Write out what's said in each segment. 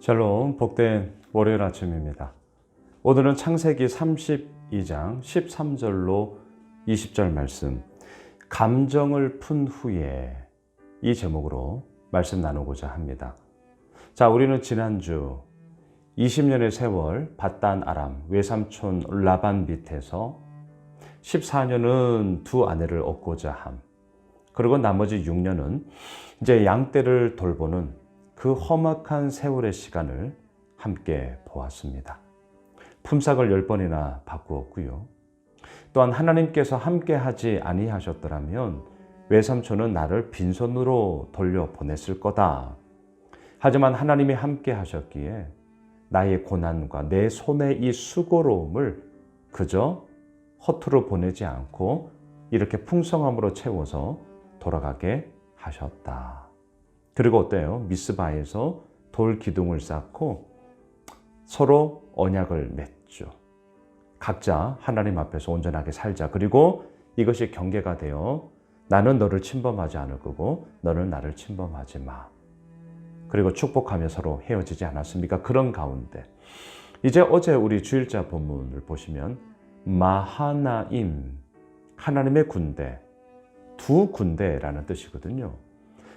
샬롬, 복된 월요일 아침입니다. 오늘은 창세기 32장 13절로 20절 말씀, 감정을 푼 후에, 이 제목으로 말씀 나누고자 합니다. 자, 우리는 지난주 20년의 세월 밧단 아람 외삼촌 라반 밑에서 14년은 두 아내를 얻고자 함, 그리고 나머지 6년은 이제 양떼를 돌보는 그 험악한 세월의 시간을 함께 보았습니다. 품삯을 10번이나 바꾸었고요. 또한 하나님께서 함께 하지 아니하셨더라면 외삼촌은 나를 빈손으로 돌려보냈을 거다. 하지만 하나님이 함께 하셨기에 나의 고난과 내 손의 이 수고로움을 그저 허투루 보내지 않고 이렇게 풍성함으로 채워서 돌아가게 하셨다. 그리고 어때요? 미스바에서 돌 기둥을 쌓고 서로 언약을 맺죠. 각자 하나님 앞에서 온전하게 살자. 그리고 이것이 경계가 되어 나는 너를 침범하지 않을 거고 너는 나를 침범하지 마. 그리고 축복하며 서로 헤어지지 않았습니까? 그런 가운데 이제 어제 우리 주일자 본문을 보시면 마하나임, 하나님의 군대, 두 군대라는 뜻이거든요.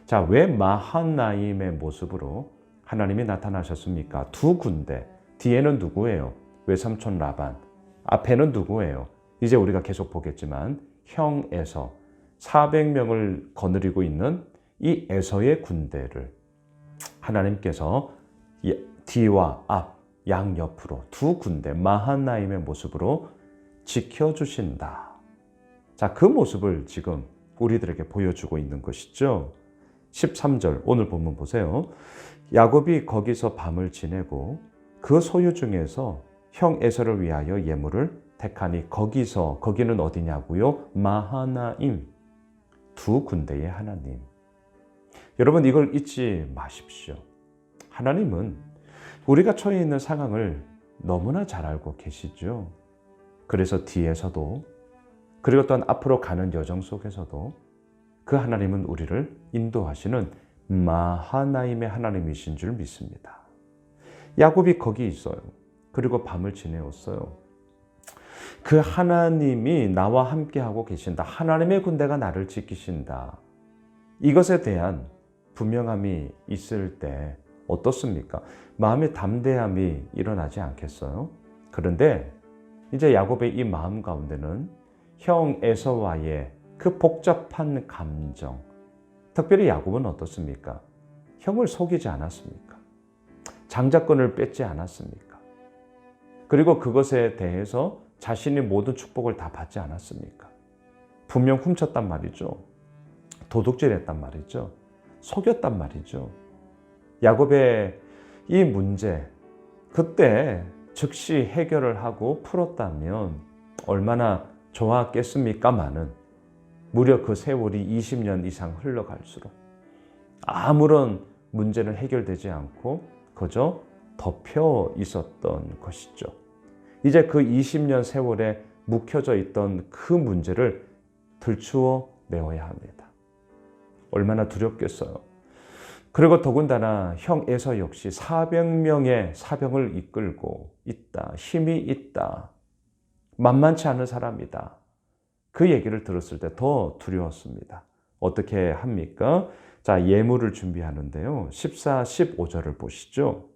자, 왜 마하나임의 모습으로 하나님이 나타나셨습니까? 두 군대, 뒤에는 누구예요? 외삼촌 라반, 앞에는 누구예요? 이제 우리가 계속 보겠지만 형 에서 400명을 거느리고 있는 이 에서의 군대를 하나님께서 뒤와 앞, 양옆으로 두 군대 마하나임의 모습으로 지켜주신다. 자, 그 모습을 지금 우리들에게 보여주고 있는 것이죠. 13절 오늘 본문 보세요. 야곱이 거기서 밤을 지내고 그 소유 중에서 형 에서를 위하여 예물을 택하니 거기는 어디냐고요? 마하나임, 두 군대의 하나님. 여러분, 이걸 잊지 마십시오. 하나님은 우리가 처해 있는 상황을 너무나 잘 알고 계시죠. 그래서 뒤에서도, 그리고 또한 앞으로 가는 여정 속에서도 그 하나님은 우리를 인도하시는 마하나임의 하나님이신 줄 믿습니다. 야곱이 거기 있어요. 그리고 밤을 지내었어요. 그 하나님이 나와 함께하고 계신다. 하나님의 군대가 나를 지키신다. 이것에 대한 분명함이 있을 때 어떻습니까? 마음의 담대함이 일어나지 않겠어요? 그런데 이제 야곱의 이 마음 가운데는 형 에서와의 그 복잡한 감정, 특별히 야곱은 어떻습니까? 형을 속이지 않았습니까? 장자권을 뺏지 않았습니까? 그리고 그것에 대해서 자신이 모든 축복을 다 받지 않았습니까? 분명 훔쳤단 말이죠. 도둑질했단 말이죠. 속였단 말이죠. 야곱의 이 문제, 그때 즉시 해결을 하고 풀었다면 얼마나 좋았겠습니까마는 무려 그 세월이 20년 이상 흘러갈수록 아무런 문제는 해결되지 않고 그저 덮여 있었던 것이죠. 이제 그 20년 세월에 묵혀져 있던 그 문제를 들추어 내어야 합니다. 얼마나 두렵겠어요. 그리고 더군다나 형 에서 역시 400명의 사병을 이끌고 있다. 힘이 있다. 만만치 않은 사람이다. 그 얘기를 들었을 때 더 두려웠습니다. 어떻게 합니까? 자, 예물을 준비하는데요. 14, 15절을 보시죠.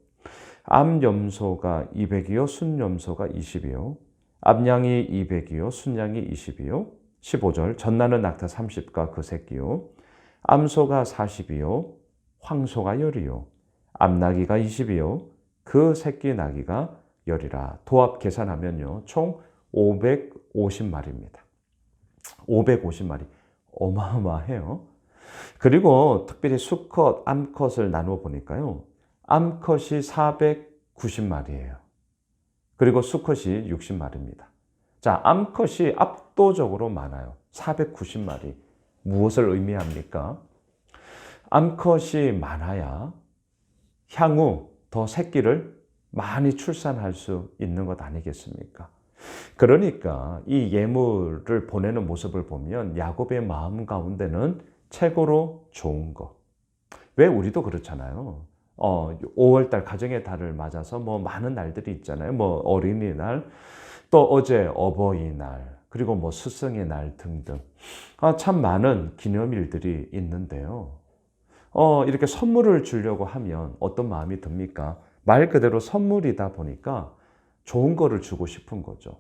암염소가 200이요, 순염소가 20이요. 암양이 200이요, 순양이 20이요. 15절, 젖나는 낙타 30과 그 새끼요. 암소가 40이요, 황소가 10이요. 암나귀가 20이요, 그 새끼 나귀가 10이라. 도합 계산하면요, 총 550마리입니다. 550마리. 어마어마해요. 그리고 특별히 수컷, 암컷을 나누어 보니까요. 암컷이 490마리예요. 그리고 수컷이 60마리입니다. 자, 암컷이 압도적으로 많아요. 490마리. 무엇을 의미합니까? 암컷이 많아야 향후 더 새끼를 많이 출산할 수 있는 것 아니겠습니까? 그러니까 이 예물을 보내는 모습을 보면 야곱의 마음 가운데는 최고로 좋은 것. 왜 우리도 그렇잖아요. 5월달 가정의 달을 맞아서 뭐 많은 날들이 있잖아요. 뭐 어린이날, 또 어제 어버이날, 그리고 뭐 스승의 날 등등. 참 많은 기념일들이 있는데요. 이렇게 선물을 주려고 하면 어떤 마음이 듭니까? 말 그대로 선물이다 보니까 좋은 거를 주고 싶은 거죠.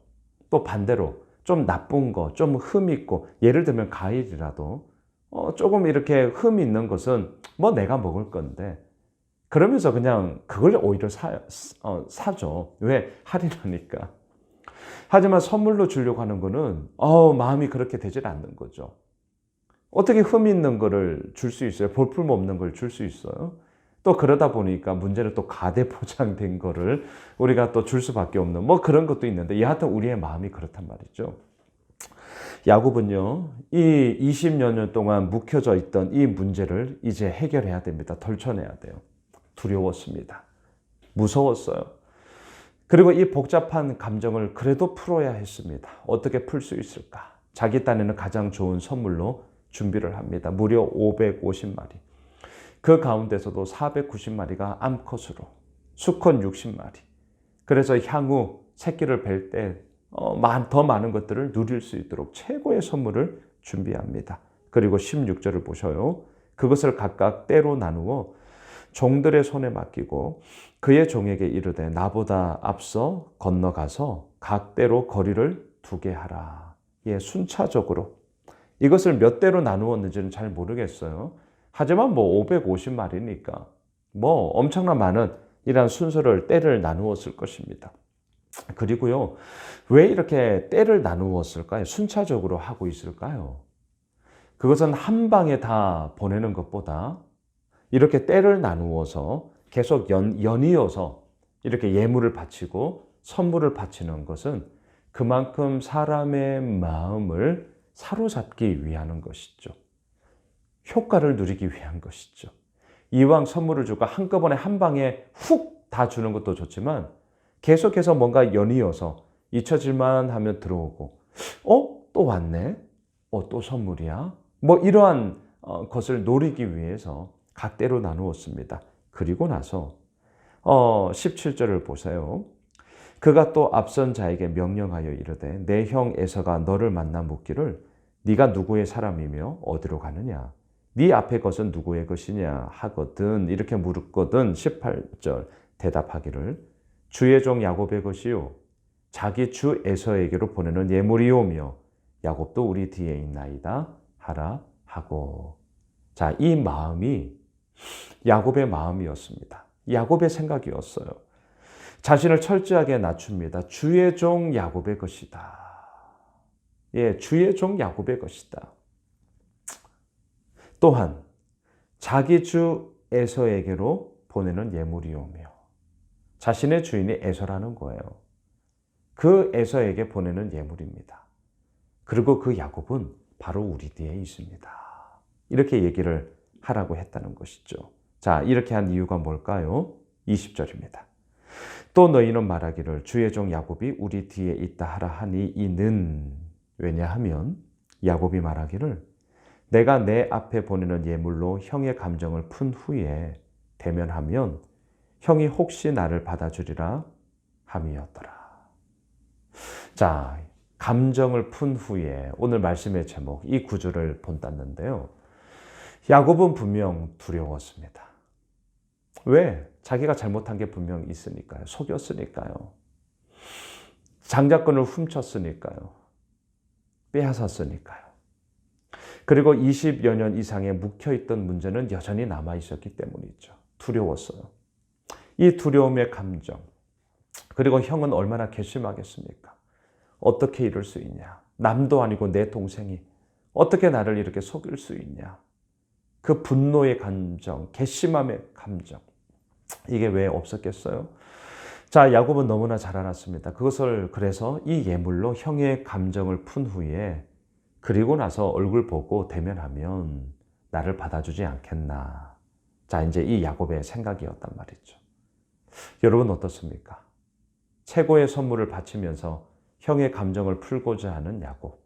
또 반대로 좀 나쁜 거, 좀 흠 있고, 예를 들면 과일이라도 조금 이렇게 흠 있는 것은 뭐 내가 먹을 건데, 그러면서 그냥 그걸 오히려 사죠. 왜? 할인하니까. 하지만 선물로 주려고 하는 거는 마음이 그렇게 되질 않는 거죠. 어떻게 흠 있는 거를 줄 수 있어요? 볼품 없는 걸 줄 수 있어요? 또 그러다 보니까 문제는 또 가대 포장된 거를 우리가 또 줄 수밖에 없는 뭐 그런 것도 있는데, 여하튼 우리의 마음이 그렇단 말이죠. 야곱은요, 이 20여 년 동안 묵혀져 있던 이 문제를 이제 해결해야 됩니다. 덜쳐내야 돼요. 두려웠습니다. 무서웠어요. 그리고 이 복잡한 감정을 그래도 풀어야 했습니다. 어떻게 풀 수 있을까? 자기 딴에는 가장 좋은 선물로 준비를 합니다. 무려 550마리. 그 가운데서도 490마리가 암컷으로, 수컷 60마리. 그래서 향후 새끼를 뵐 때 더 많은 것들을 누릴 수 있도록 최고의 선물을 준비합니다. 그리고 16절을 보셔요. 그것을 각각 때로 나누어 종들의 손에 맡기고 그의 종에게 이르되 나보다 앞서 건너가서 각 대로 거리를 두게 하라. 예, 순차적으로. 이것을 몇 대로 나누었는지는 잘 모르겠어요. 하지만 뭐 550마리니까 뭐 엄청난 많은 이러한 순서를 때를 나누었을 것입니다. 그리고요, 왜 이렇게 때를 나누었을까요? 순차적으로 하고 있을까요? 그것은 한 방에 다 보내는 것보다 이렇게 때를 나누어서 계속 연이어서 이렇게 예물을 바치고 선물을 바치는 것은 그만큼 사람의 마음을 사로잡기 위한 것이죠. 효과를 누리기 위한 것이죠. 이왕 선물을 주고 한꺼번에 한 방에 훅 다 주는 것도 좋지만 계속해서 뭔가 연이어서 잊혀질만 하면 들어오고, 또 왔네? 또 선물이야? 뭐 이러한 것을 노리기 위해서 각대로 나누었습니다. 그리고 나서 17절을 보세요. 그가 또 앞선 자에게 명령하여 이르되 내 형 에서가 너를 만나 묻기를 네가 누구의 사람이며 어디로 가느냐? 네 앞에 것은 누구의 것이냐 하거든. 이렇게 물었거든. 18절 대답하기를 주의 종 야곱의 것이요 자기 주 에서에게로 보내는 예물이오며 야곱도 우리 뒤에 있나이다 하라 하고. 자, 이 마음이 야곱의 마음이었습니다. 야곱의 생각이었어요. 자신을 철저하게 낮춥니다. 주의 종 야곱의 것이다. 예, 주의 종 야곱의 것이다. 또한 자기 주 에서에게로 보내는 예물이오며, 자신의 주인이 에서라는 거예요. 그 에서에게 보내는 예물입니다. 그리고 그 야곱은 바로 우리 뒤에 있습니다. 이렇게 얘기를 하라고 했다는 것이죠. 자, 이렇게 한 이유가 뭘까요? 20절입니다. 또 너희는 말하기를 주의 종 야곱이 우리 뒤에 있다 하라 하니 이는, 왜냐하면 야곱이 말하기를 내가 내 앞에 보내는 예물로 형의 감정을 푼 후에 대면하면 형이 혹시 나를 받아주리라 함이었더라. 자, 감정을 푼 후에, 오늘 말씀의 제목 이 구절을 본땄는데요. 야곱은 분명 두려웠습니다. 왜? 자기가 잘못한 게 분명 있으니까요. 속였으니까요. 장자권을 훔쳤으니까요. 빼앗았으니까요. 그리고 20여 년 이상의 묵혀있던 문제는 여전히 남아있었기 때문이죠. 두려웠어요. 이 두려움의 감정, 그리고 형은 얼마나 괘씸하겠습니까? 어떻게 이럴 수 있냐? 남도 아니고 내 동생이 어떻게 나를 이렇게 속일 수 있냐? 그 분노의 감정, 괘씸함의 감정, 이게 왜 없었겠어요? 자, 야곱은 너무나 잘 알았습니다. 그것을 그래서 이 예물로 형의 감정을 푼 후에, 그리고 나서 얼굴 보고 대면하면 나를 받아주지 않겠나. 자, 이제 이 야곱의 생각이었단 말이죠. 여러분 어떻습니까? 최고의 선물을 바치면서 형의 감정을 풀고자 하는 야곱.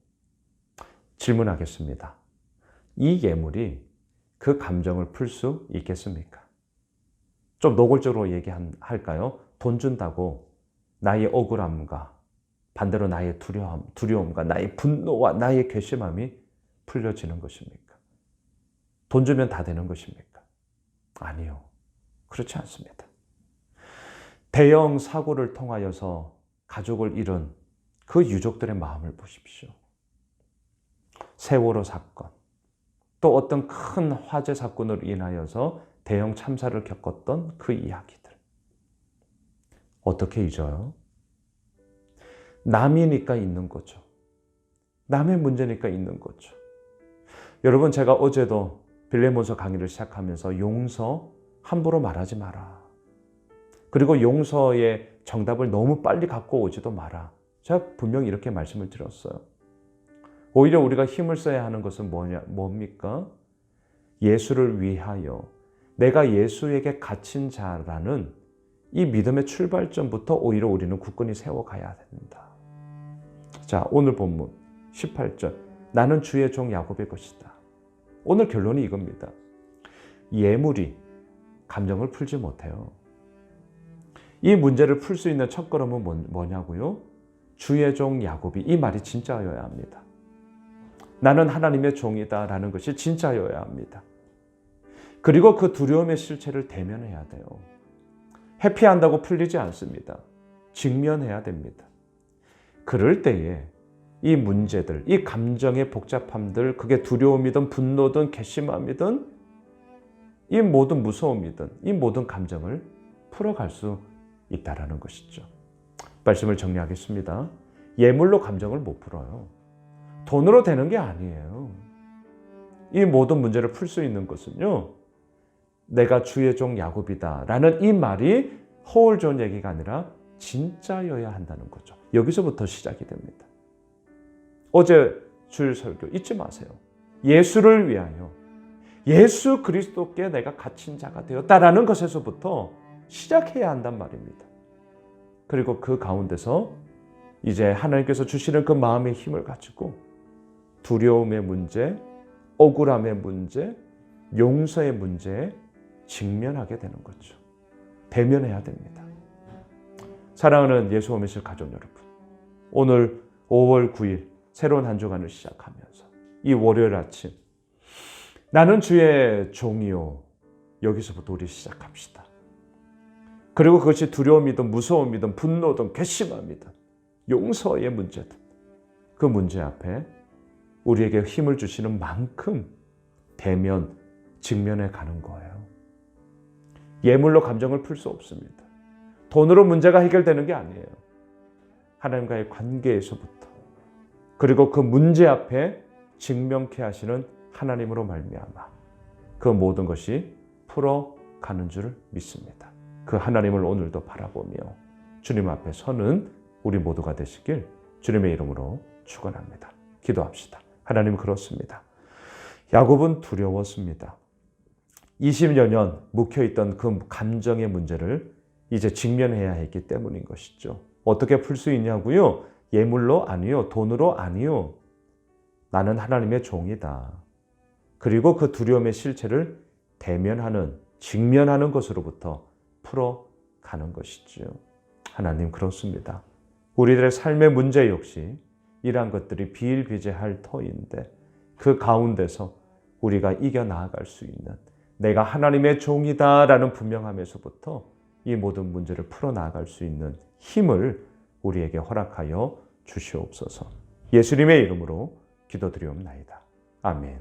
질문하겠습니다. 이 예물이 그 감정을 풀 수 있겠습니까? 좀 노골적으로 얘기할까요? 돈 준다고 나의 억울함과 반대로 나의 두려움과 나의 분노와 나의 괘씸함이 풀려지는 것입니까? 돈 주면 다 되는 것입니까? 아니요. 그렇지 않습니다. 대형 사고를 통하여서 가족을 잃은 그 유족들의 마음을 보십시오. 세월호 사건, 또 어떤 큰 화재 사건으로 인하여서 대형 참사를 겪었던 그 이야기들. 어떻게 잊어요? 남이니까 있는 거죠. 남의 문제니까 있는 거죠. 여러분, 제가 어제도 빌레몬서 강의를 시작하면서 용서 함부로 말하지 마라. 그리고 용서의 정답을 너무 빨리 갖고 오지도 마라. 제가 분명히 이렇게 말씀을 드렸어요. 오히려 우리가 힘을 써야 하는 것은 뭡니까? 예수를 위하여 내가 예수에게 갇힌 자라는 이 믿음의 출발점부터 오히려 우리는 굳건히 세워가야 된다. 자, 오늘 본문 18절. 나는 주의 종 야곱의 것이다. 오늘 결론이 이겁니다. 예물이 감정을 풀지 못해요. 이 문제를 풀 수 있는 첫걸음은 뭐냐고요? 주의 종 야곱이, 이 말이 진짜여야 합니다. 나는 하나님의 종이다 라는 것이 진짜여야 합니다. 그리고 그 두려움의 실체를 대면해야 돼요. 회피한다고 풀리지 않습니다. 직면해야 됩니다. 그럴 때에 이 문제들, 이 감정의 복잡함들, 그게 두려움이든 분노든 괘씸함이든 이 모든 무서움이든 이 모든 감정을 풀어갈 수 있다라는 것이죠. 말씀을 정리하겠습니다. 예물로 감정을 못 풀어요. 돈으로 되는 게 아니에요. 이 모든 문제를 풀 수 있는 것은요, 내가 주의 종 야곱이다 라는 이 말이 허울 좋은 얘기가 아니라 진짜여야 한다는 거죠. 여기서부터 시작이 됩니다. 어제 주일 설교 잊지 마세요. 예수를 위하여 예수 그리스도께 내가 갇힌 자가 되었다라는 것에서부터 시작해야 한단 말입니다. 그리고 그 가운데서 이제 하나님께서 주시는 그 마음의 힘을 가지고 두려움의 문제, 억울함의 문제, 용서의 문제에 직면하게 되는 거죠. 대면해야 됩니다. 사랑하는 예수 오미실 가족 여러분, 오늘 5월 9일 새로운 한 주간을 시작하면서 이 월요일 아침, 나는 주의 종이요, 여기서부터 우리 시작합시다. 그리고 그것이 두려움이든 무서움이든 분노든 괘씸함이든 용서의 문제든 그 문제 앞에 우리에게 힘을 주시는 만큼 대면, 직면해 가는 거예요. 예물로 감정을 풀 수 없습니다. 돈으로 문제가 해결되는 게 아니에요. 하나님과의 관계에서부터, 그리고 그 문제 앞에 직면케 하시는 하나님으로 말미암아 그 모든 것이 풀어가는 줄 믿습니다. 그 하나님을 오늘도 바라보며 주님 앞에 서는 우리 모두가 되시길 주님의 이름으로 축원합니다. 기도합시다. 하나님, 그렇습니다. 야곱은 두려웠습니다. 20여 년 묵혀있던 그 감정의 문제를 이제 직면해야 했기 때문인 것이죠. 어떻게 풀 수 있냐고요? 예물로 아니요, 돈으로 아니요. 나는 하나님의 종이다. 그리고 그 두려움의 실체를 대면하는, 직면하는 것으로부터 풀어가는 것이죠. 하나님, 그렇습니다. 우리들의 삶의 문제 역시 이러한 것들이 비일비재할 터인데 그 가운데서 우리가 이겨나갈 수 있는, 내가 하나님의 종이다라는 분명함에서부터 이 모든 문제를 풀어나갈 수 있는 힘을 우리에게 허락하여 주시옵소서. 예수님의 이름으로 기도드리옵나이다. 아멘.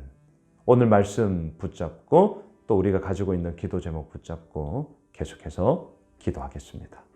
오늘 말씀 붙잡고 또 우리가 가지고 있는 기도 제목 붙잡고 계속해서 기도하겠습니다.